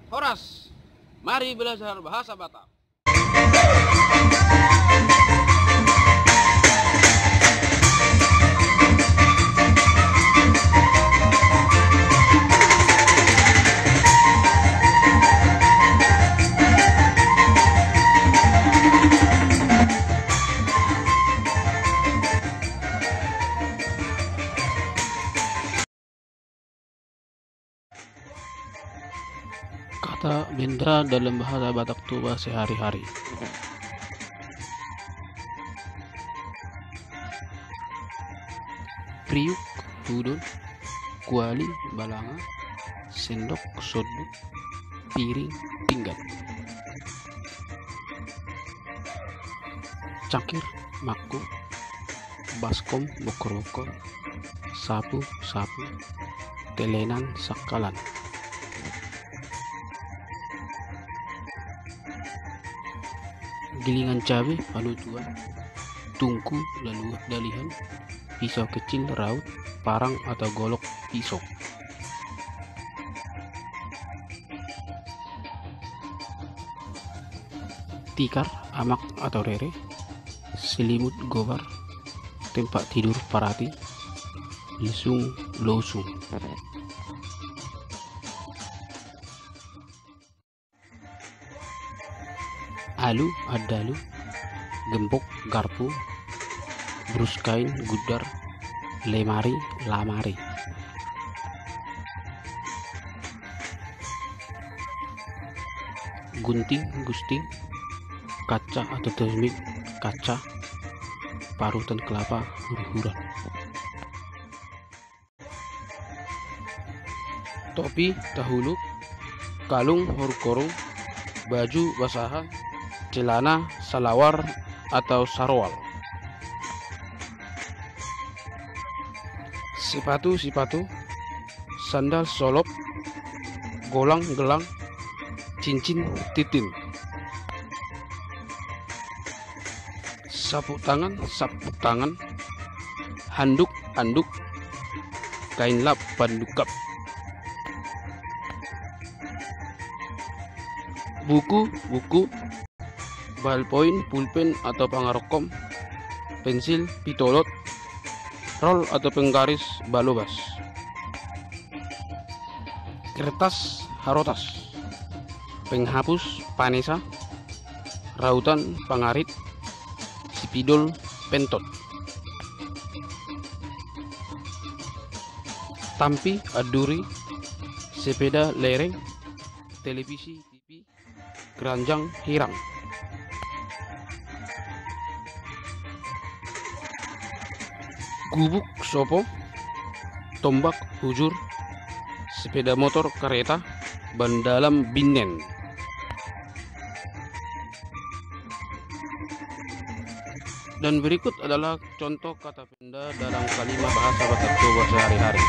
Horas, mari belajar bahasa Batak. Kata benda dalam bahasa Batak Toba sehari-hari. Priuk, hudun, kuali, balanga, sendok, sodok, piring, pinggan. Cangkir, mangkuk, baskom, bokor-bokor, sapu, telenan, sakalan. Gilingan cabai, palutuan, tungku, dalihan, pisau kecil, raut, parang atau golok pisau. Tikar, amak atau rere, selimut gobar, tempat tidur parati, lisung, losung. Alu, adalu, gembok, garpu, brus kain, gudar, lemari, lamari. Gunting, gusting, kaca atau termik, kaca, parutan kelapa, hur-huran. Topi, tahuluk, kalung, hurkorong, baju basahan, celana, salawar atau sarwal. Sepatu, sandal, solop, golang, gelang, cincin, titin. Sapu tangan, handuk, anduk, kain lap, pandukap. Buku, ballpoint, pulpen atau pangarokom, pensil, pitolot, roll atau penggaris balobas, kertas, harotas, penghapus, panesa, rautan, pangarit, sipidol, pentot, tampi, aduri, sepeda lereng, televisi, TV, keranjang, hirang. Gubuk, sopo, tombak, hujur, sepeda motor, kereta, ban dalam, binen. Dan berikut adalah contoh kata benda dalam kalimat bahasa Batak Toba sehari-hari.